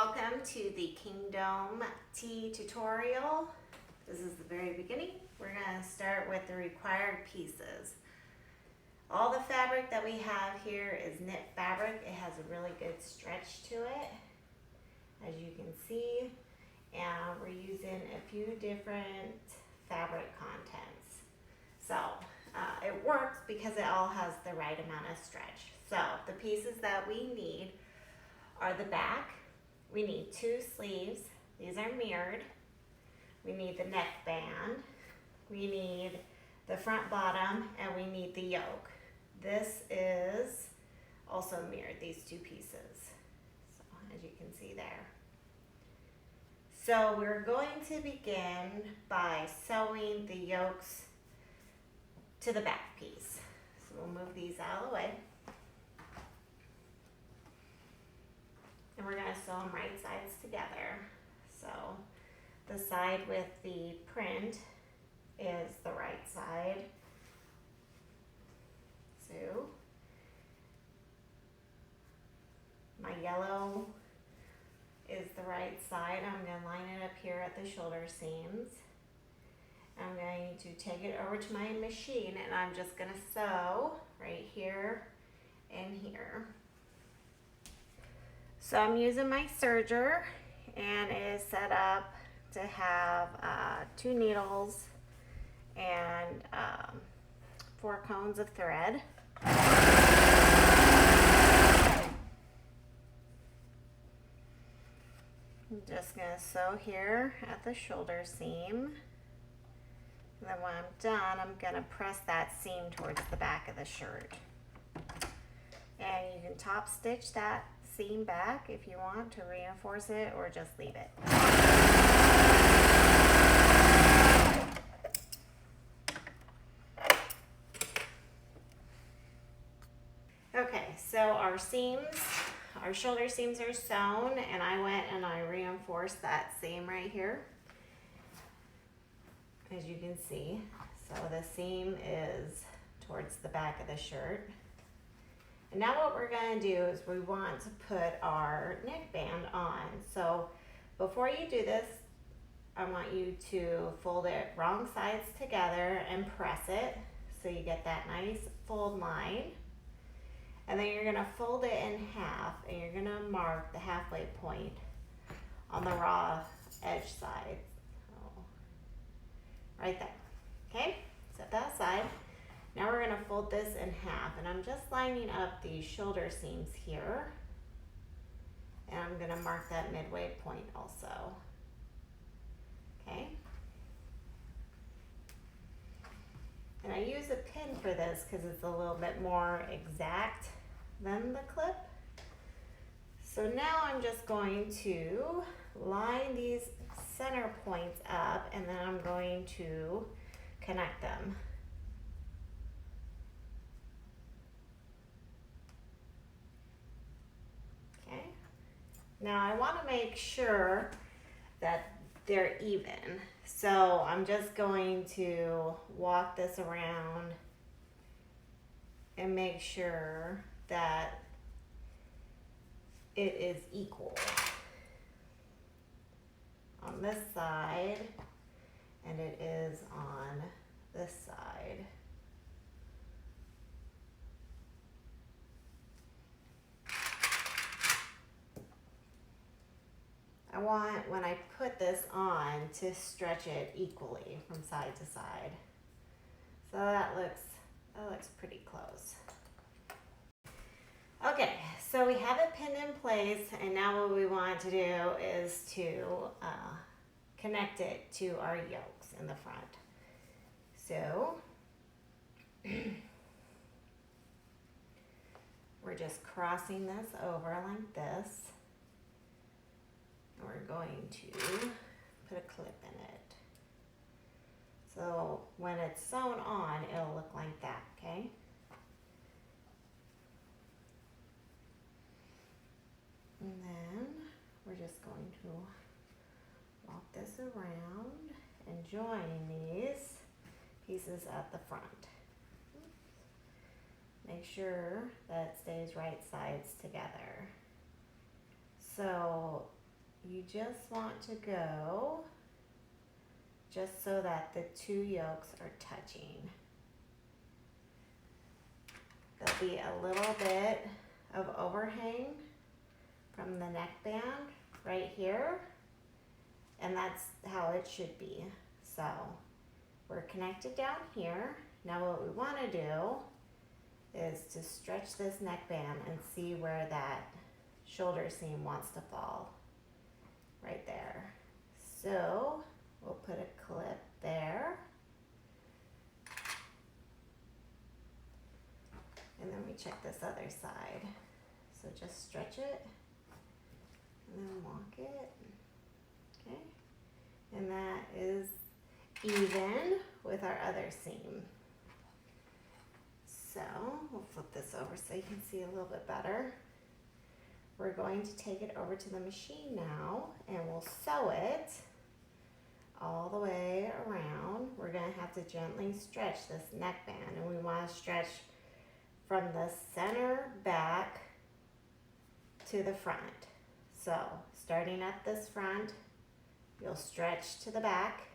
welcome to the Kingdome tee tutorial. This is the very beginning. We're going to start with the required pieces. All the fabric that we have here is knit fabric. It has a really good stretch to it, as you can see. And we're using a few different fabric contents. So it works because it all has the right amount of stretch. So the pieces that we need are the back. We need 2 sleeves. These are mirrored. We need the neckband. We need the front bottom, and we need the yoke. This is also mirrored, these 2 pieces. So as you can see there. So we're going to begin by sewing the yokes to the back piece. So we'll move these out of the way. And we're going to sew them right sides together. So the side with the print is the right side. So my yellow is the right side. I'm going to line it up here at the shoulder seams. I'm going to take it over to my machine and I'm just going to sew right here and here. So I'm using my serger, and it is set up to have 2 needles and 4 cones of thread. I'm just going to sew here at the shoulder seam. And then when I'm done, I'm going to press that seam towards the back of the shirt. And you can top stitch that seam back if you want to reinforce it, or just leave it. Okay, so our seams, our shoulder seams are sewn, and I went and I reinforced that seam right here, as you can see. So the seam is towards the back of the shirt. And now what we're going to do is we want to put our neckband on. So before you do this, I want you to fold it wrong sides together and press it so you get that nice fold line. And then you're going to fold it in half, and you're going to mark the halfway point on the raw edge side. So, right there. Okay, set that aside. Now we're going to fold this in half, and I'm just lining up the shoulder seams here, and I'm going to mark that midway point also. Okay. And I use a pin for this because it's a little bit more exact than the clip. So now I'm just going to line these center points up, and then I'm going to connect them. Okay. Now I want to make sure that they're even. So I'm just going to walk this around and make sure that it is equal on this side, and it is on this side. I want, when I put this on, to stretch it equally from side to side. So that looks pretty close. Okay, so we have it pinned in place, and now what we want to do is to connect it to our yokes in the front. So we're just crossing this over like this. We're going to put a clip in it. So when it's sewn on, it'll look like that, okay? And then we're just going to walk this around and join these pieces at the front. Make sure that it stays right sides together. So you just want to go just so that the two yokes are touching. There'll be a little bit of overhang from the neckband right here, and that's how it should be. So we're connected down here. Now what we want to do is to stretch this neckband and see where that shoulder seam wants to fall. Right there. So we'll put a clip there. And then we check this other side. So just stretch it and then walk it. Okay. And that is even with our other seam. So we'll flip this over so you can see a little bit better. We're going to take it over to the machine now and we'll sew it all the way around. We're going to have to gently stretch this neckband, and we want to stretch from the center back to the front. So starting at this front, you'll stretch to the back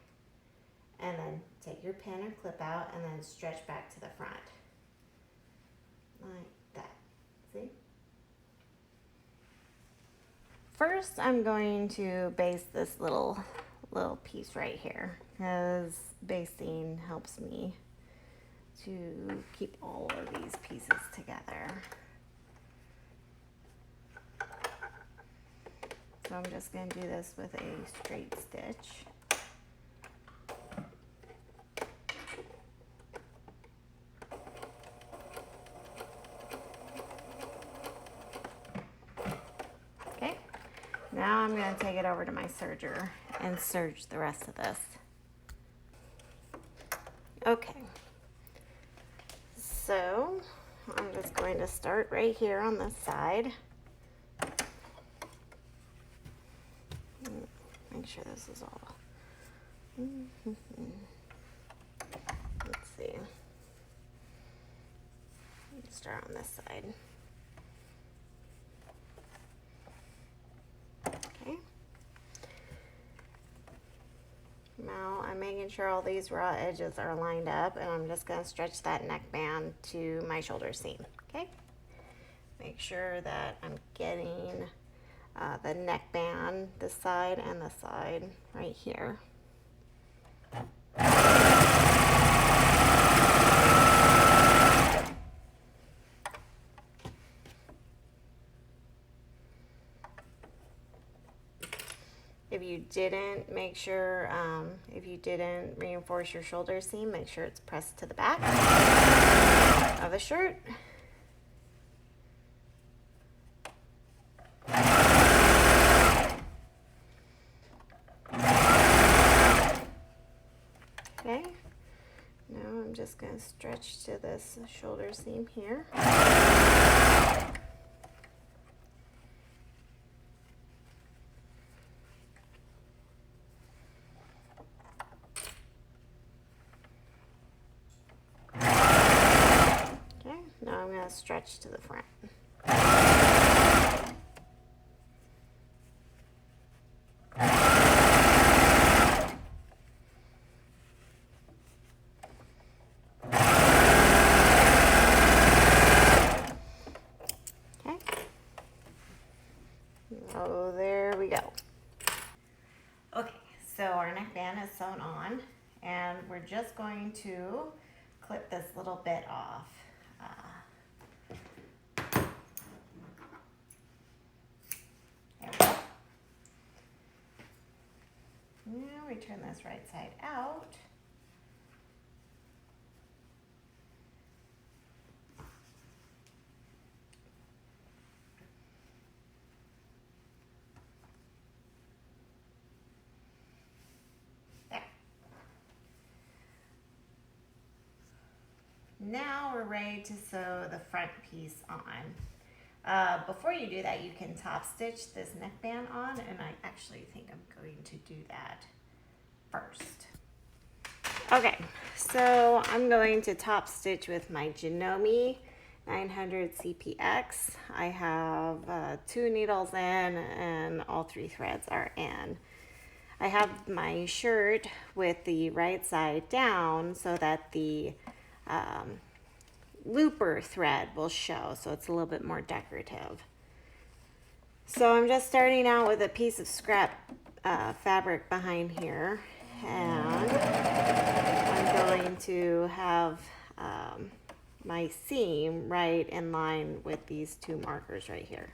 and then take your pin or clip out and then stretch back to the front. Like that. See? First, I'm going to baste this little piece right here, because basting helps me to keep all of these pieces together. So I'm just going to do this with a straight stitch. Now I'm going to take it over to my serger and serge the rest of this. Okay, so I'm just going to start right here on this side. Make sure this is all. Let's see. Let's start on this side. Now I'm making sure all these raw edges are lined up, and I'm just going to stretch that neckband to my shoulder seam. Okay, make sure that I'm getting the neckband this side and this side right here. If you didn't, make sure, if you didn't reinforce your shoulder seam, make sure it's pressed to the back of the shirt. Okay, now I'm just going to stretch to this shoulder seam here. Now I'm going to stretch to the front. Okay. Oh, there we go. Okay, so our neckband is sewn on, and we're just going to clip this little bit off. There we go. Now we turn this right side out. There. Now we're ready to sew the front piece on. Before you do that, you can top stitch this neckband on, and I actually think I'm going to do that first. Okay, so I'm going to top stitch with my Kingdome 900 CPX. I have 2 needles in and all 3 threads are in. I have my shirt with the right side down so that the looper thread will show, so it's a little bit more decorative. So I'm just starting out with a piece of scrap fabric behind here, and I'm going to have my seam right in line with these 2 markers right here.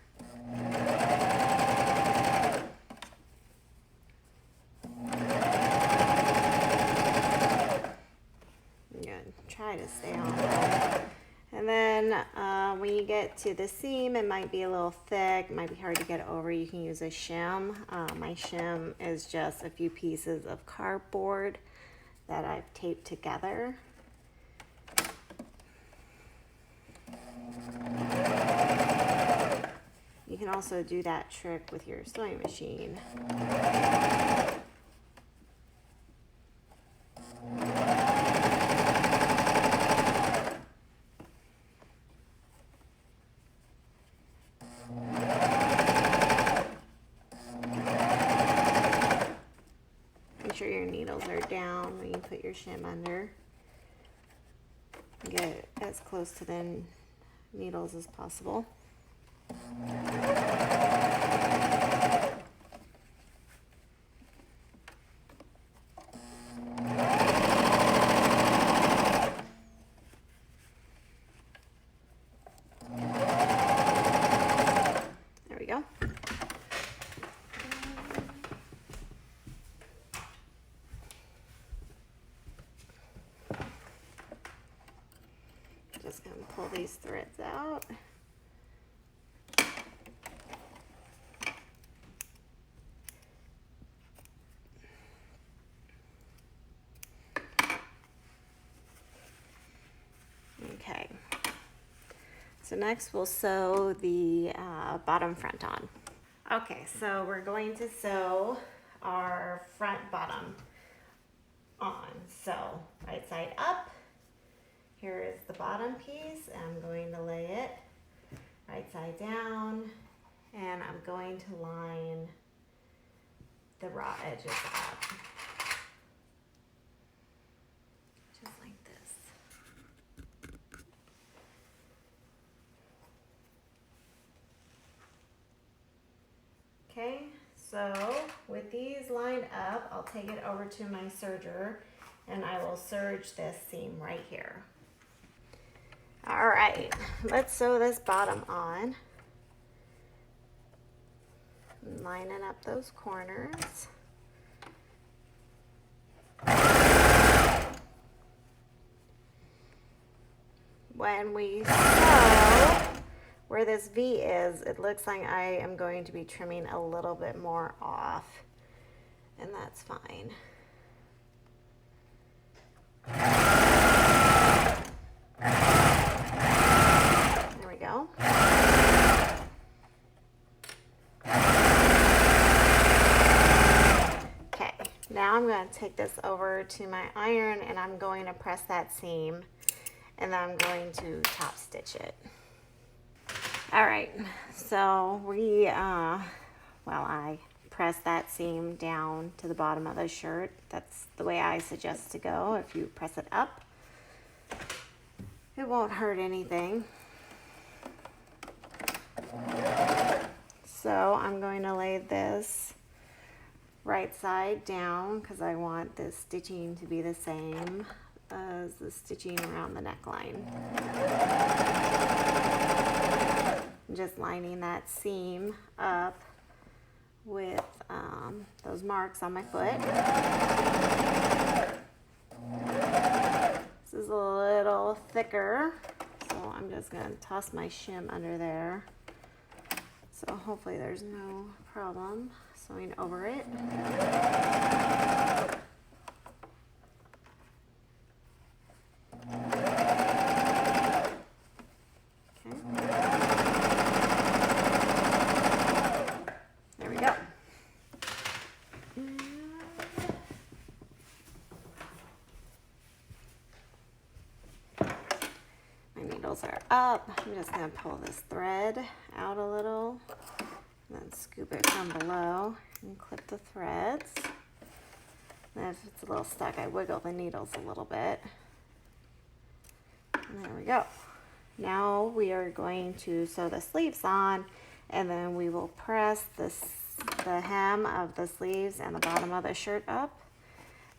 I'm going to try to stay on that. And then when you get to the seam, it might be a little thick, it might be hard to get over. You can use a shim. My shim is just a few pieces of cardboard that I've taped together. You can also do that trick with your sewing machine. Make sure your needles are down when you put your shim under. Get as close to the needles as possible. There we go. Just going to pull these threads out. Okay, so next we'll sew the bottom front on. Okay, so we're going to sew our front bottom on. So right side up, here is the bottom piece. I'm going to lay it right side down, and I'm going to line the raw edges up. Just like this. Okay, so with these lined up, I'll take it over to my serger and I will serge this seam right here. All right, let's sew this bottom on. Lining up those corners. When we sew where this V is, it looks like I am going to be trimming a little bit more off, and that's fine. There we go. Okay, now I'm going to take this over to my iron and I'm going to press that seam, and then I'm going to top stitch it. All right, so I press that seam down to the bottom of the shirt. That's the way I suggest to go. If you press it up, it won't hurt anything. So I'm going to lay this right side down because I want this stitching to be the same as the stitching around the neckline. I'm just lining that seam up with those marks on my foot. This is a little thicker, so I'm just going to toss my shim under there. So hopefully there's no problem sewing over it. Are up. I'm just going to pull this thread out a little, and then scoop it from below and clip the threads. And if it's a little stuck, I wiggle the needles a little bit. And there we go. Now we are going to sew the sleeves on, and then we will press the hem of the sleeves and the bottom of the shirt up.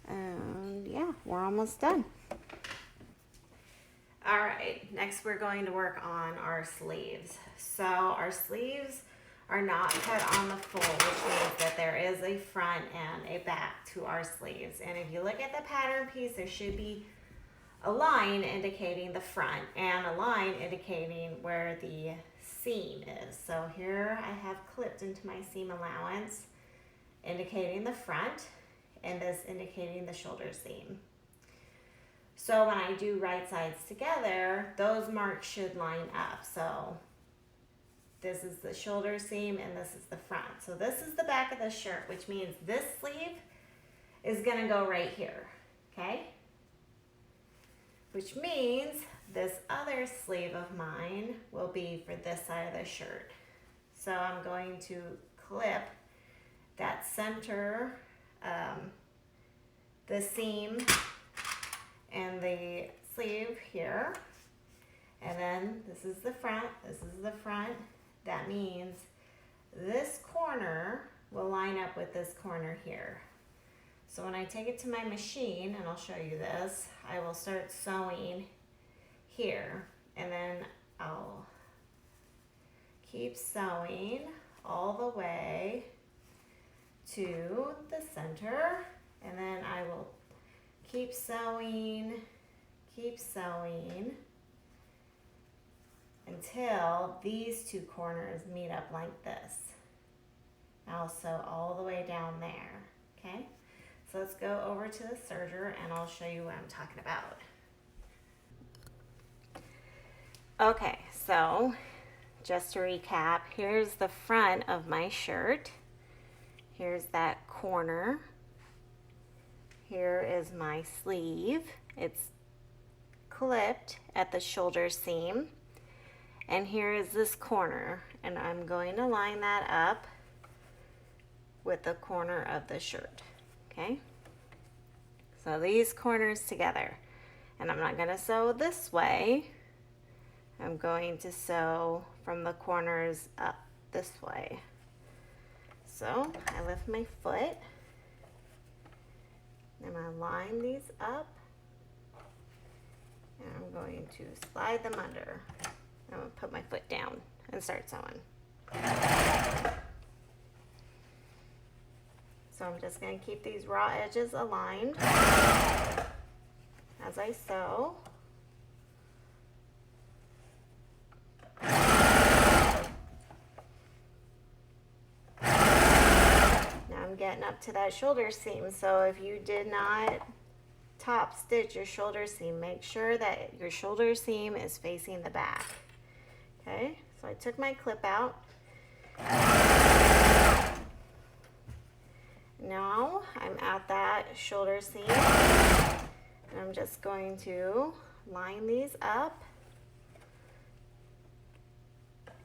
And yeah, we're almost done. All right, next we're going to work on our sleeves. So our sleeves are not cut on the full, which means that there is a front and a back to our sleeves. And if you look at the pattern piece, there should be a line indicating the front and a line indicating where the seam is. So here I have clipped into my seam allowance, indicating the front, and this indicating the shoulder seam. So when I do right sides together, those marks should line up. So this is the shoulder seam and this is the front. So this is the back of the shirt, which means this sleeve is gonna go right here, okay? Which means this other sleeve of mine will be for this side of the shirt. So I'm going to clip that center, the seam and the sleeve here. And then this is the front, this is the front. That means this corner will line up with this corner here. So when I take it to my machine, and I'll show you this, I will start sewing here, and then I'll keep sewing all the way to the center, and then I will keep sewing until these two corners meet up like this. I'll sew all the way down there, okay? So let's go over to the serger and I'll show you what I'm talking about. Okay, so just to recap, here's the front of my shirt. Here's that corner. Here is my sleeve. It's clipped at the shoulder seam. And here is this corner, and I'm going to line that up with the corner of the shirt, okay? So these corners together, and I'm not gonna sew this way. I'm going to sew from the corners up this way. So I lift my foot, and I line these up, and I'm going to slide them under. I'm going to put my foot down and start sewing. So I'm just going to keep these raw edges aligned as I sew. Now I'm getting up to that shoulder seam, so if you did not top stitch your shoulder seam, make sure that your shoulder seam is facing the back. Okay, so I took my clip out. Now I'm at that shoulder seam, and I'm just going to line these up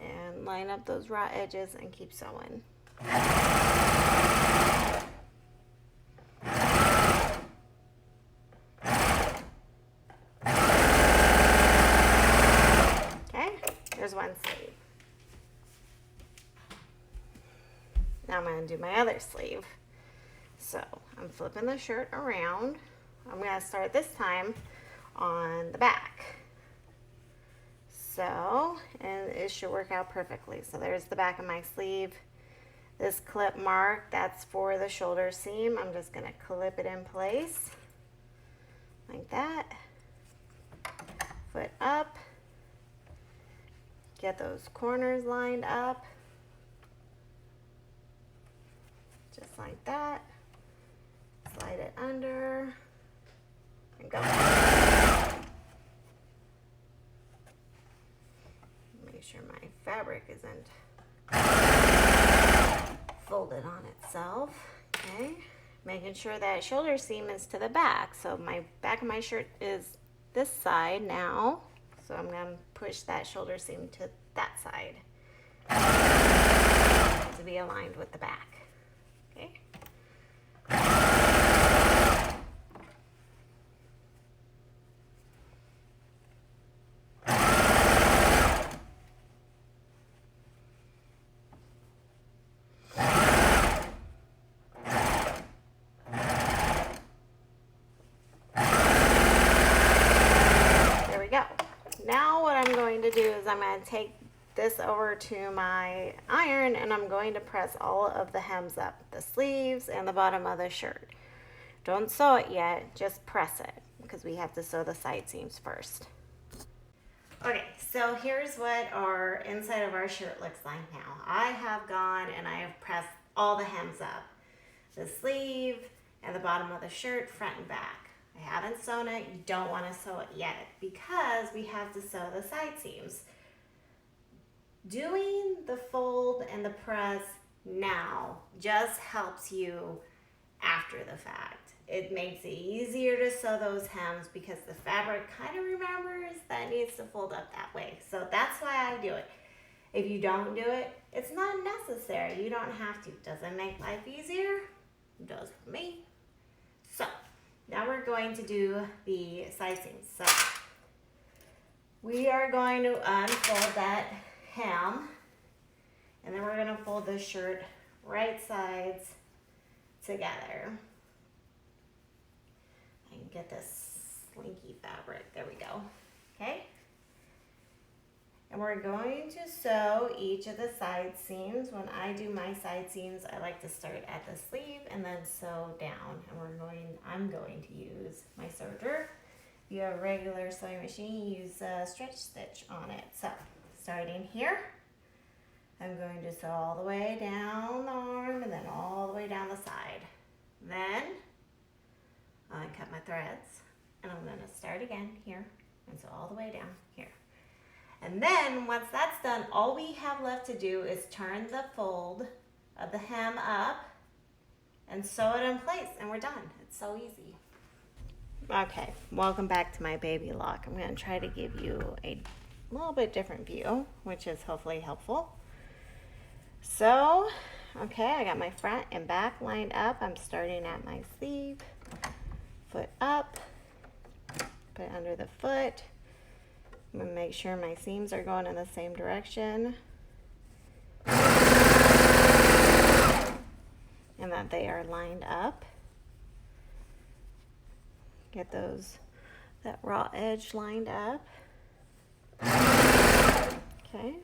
and line up those raw edges and keep sewing. There's one sleeve. Now I'm going to do my other sleeve. So I'm flipping the shirt around. I'm going to start this time on the back. So, and it should work out perfectly. So there's the back of my sleeve. This clip mark, that's for the shoulder seam. I'm just going to clip it in place like that. Foot up. Get those corners lined up, just like that. Slide it under, and go. Make sure my fabric isn't folded on itself, okay? Making sure that shoulder seam is to the back. So my back of my shirt is this side now. So I'm going to push that shoulder seam to that side to be aligned with the back. Okay. Now what I'm going to do is I'm going to take this over to my iron and I'm going to press all of the hems up, the sleeves and the bottom of the shirt. Don't sew it yet, just press it because we have to sew the side seams first. Okay, so here's what our inside of our shirt looks like now. I have gone and I have pressed all the hems up, the sleeve and the bottom of the shirt, front and back. I haven't sewn it. You don't want to sew it yet because we have to sew the side seams. Doing the fold and the press now just helps you after the fact. It makes it easier to sew those hems because the fabric kind of remembers that it needs to fold up that way. So that's why I do it. If you don't do it, it's not necessary. You don't have to. Does it make life easier? It does for me. So now we're going to do the side seams. So we are going to unfold that hem and then we're going to fold the shirt right sides together. I can get this slinky fabric. There we go. Okay. And we're going to sew each of the side seams. When I do my side seams, I like to start at the sleeve and then sew down. And I'm going to use my serger. If you have a regular sewing machine, use a stretch stitch on it. So starting here, I'm going to sew all the way down the arm and then all the way down the side. Then I cut my threads and I'm going to start again here and sew all the way down here. And then once that's done, all we have left to do is turn the fold of the hem up and sew it in place and we're done. It's so easy. Okay, welcome back to my baby lock. I'm going to try to give you a little bit different view, which is hopefully helpful. So, okay, I got my front and back lined up. I'm starting at my sleeve, foot up, put it under the foot. I'm going to make sure my seams are going in the same direction and that they are lined up. Get that raw edge lined up. Okay.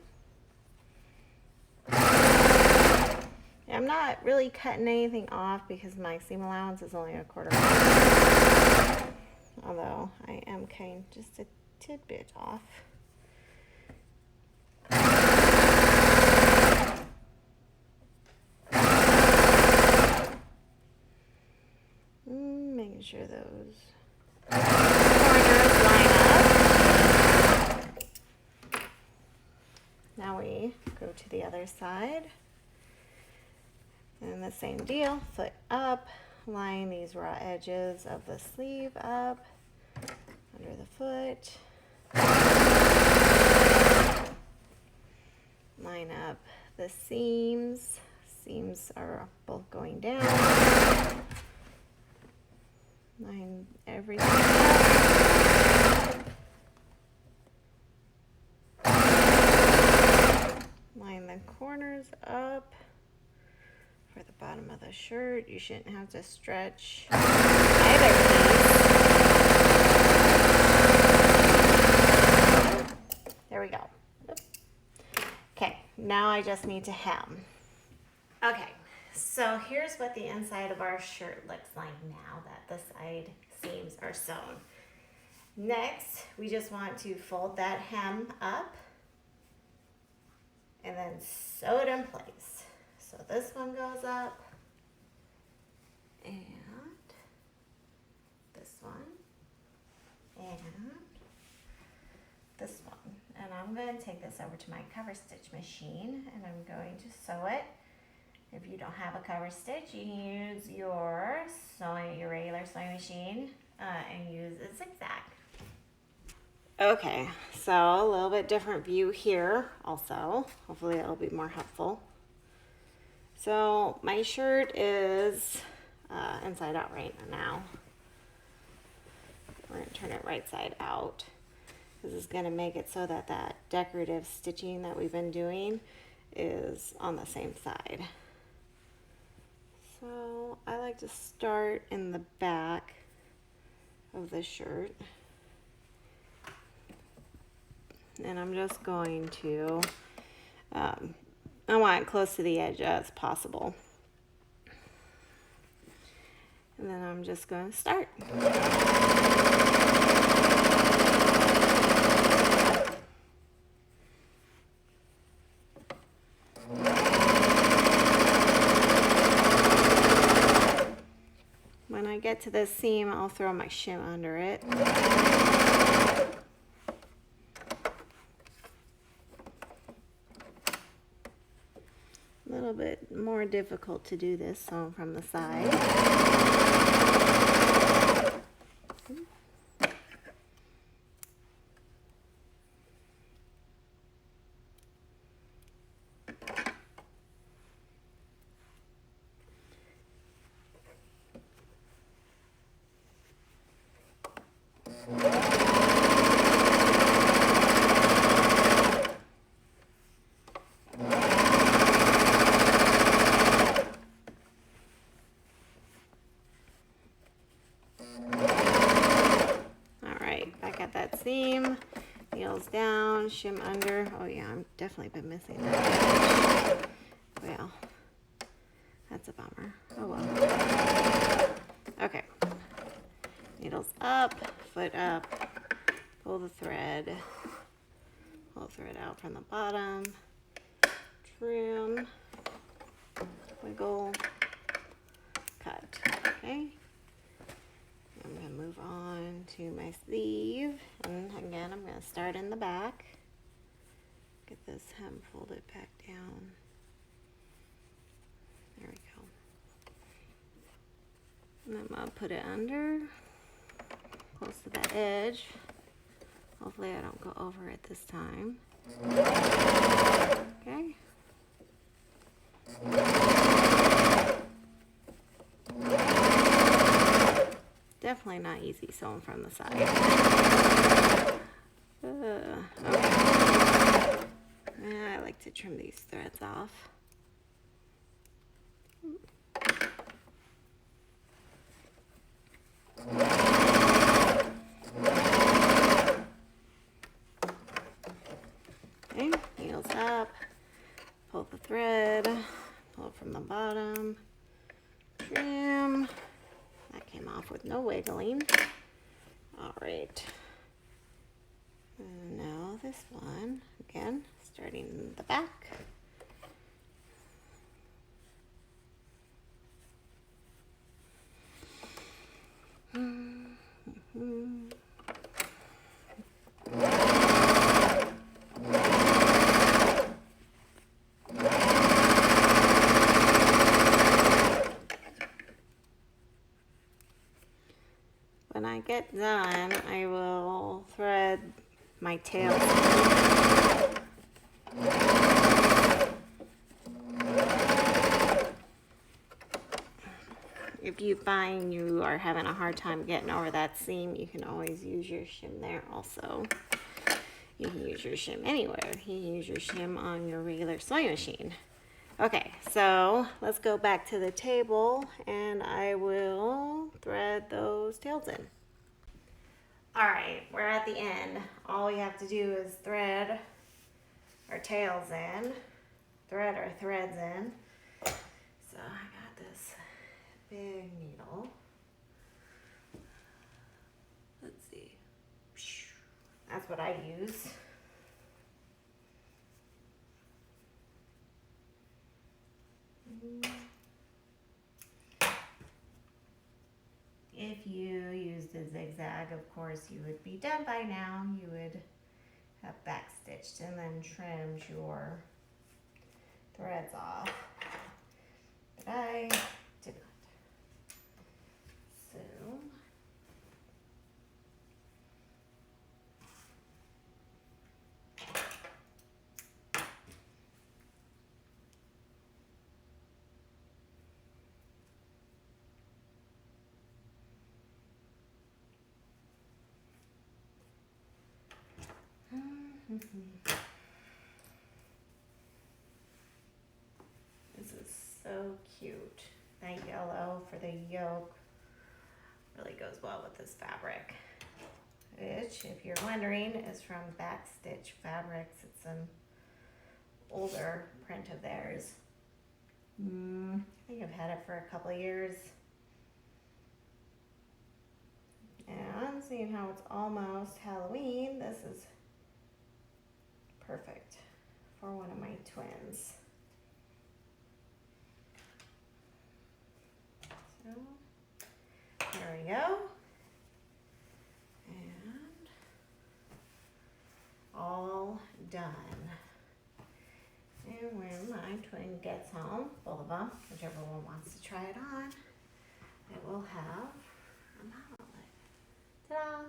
I'm not really cutting anything off because my seam allowance is only 1/4 inch. Although I am cutting just a tidbit off. Making sure those corners line up. Now we go to the other side. And the same deal, foot up, line these raw edges of the sleeve up, under the foot. Line up the seams. Seams are both going down. Line everything up. Line the corners up. For the bottom of the shirt, you shouldn't have to stretch either piece. There we go. Okay, now I just need to hem. Okay, so here's what the inside of our shirt looks like now that the side seams are sewn. Next, we just want to fold that hem up and then sew it in place. So this one goes up, and this one, and this one. And I'm going to take this over to my cover stitch machine, and I'm going to sew it. If you don't have a cover stitch, you can use your regular sewing machine and use a zigzag. Okay, so a little bit different view here also. Hopefully it'll be more helpful. So my shirt is inside out right now. We're going to turn it right side out. This is going to make it so that that decorative stitching that we've been doing is on the same side. So I like to start in the back of the shirt. And I'm just going to, I want it close to the edge as possible. And then I'm just going to start. When I get to this seam, I'll throw my shim under it. A little bit more difficult to do this sewn from the side. Seam, needles down, shim under. Oh yeah, I've definitely been missing that. Well, that's a bummer. Oh well. Okay. Needles up, foot up, pull the thread out from the bottom, trim, wiggle, cut. Okay. I'm going to move on to my sleeve, and again I'm going to start in the back. Get this hem folded back down. There we go. And I'm going to put it under, close to that edge. Hopefully I don't go over it this time. Okay. Definitely not easy sewing from the side. Okay. I like to trim these threads off. Okay, needles up, pull the thread, pull it from the bottom, trim. That came off with no wiggling. All right. And now this one, again, starting in the back. When I get done, I will thread my tail. If you find you are having a hard time getting over that seam, you can always use your shim there also. You can use your shim anywhere. You can use your shim on your regular sewing machine. Okay, so let's go back to the table and I will thread those tails in. All right, we're at the end. All we have to do is thread our tails in, thread our threads in. So I got this big needle. Let's see. That's what I use. If you used a zigzag, of course, you would be done by now. You would have backstitched and then trimmed your threads off. But I did not. So This is so cute. That yellow for the yoke really goes well with this fabric. Which, if you're wondering, is from Backstitch Fabrics. It's an older print of theirs. I think I've had it for a couple of years. And seeing how it's almost Halloween, this is perfect for one of my twins. So, there we go. And all done. And when my twin gets home, both of them, whichever one wants to try it on, it will have a model. Ta-da!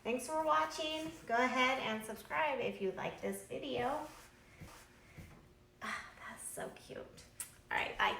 Thanks for watching. Go ahead and subscribe if you like this video. Ah, that's so cute. All right, bye.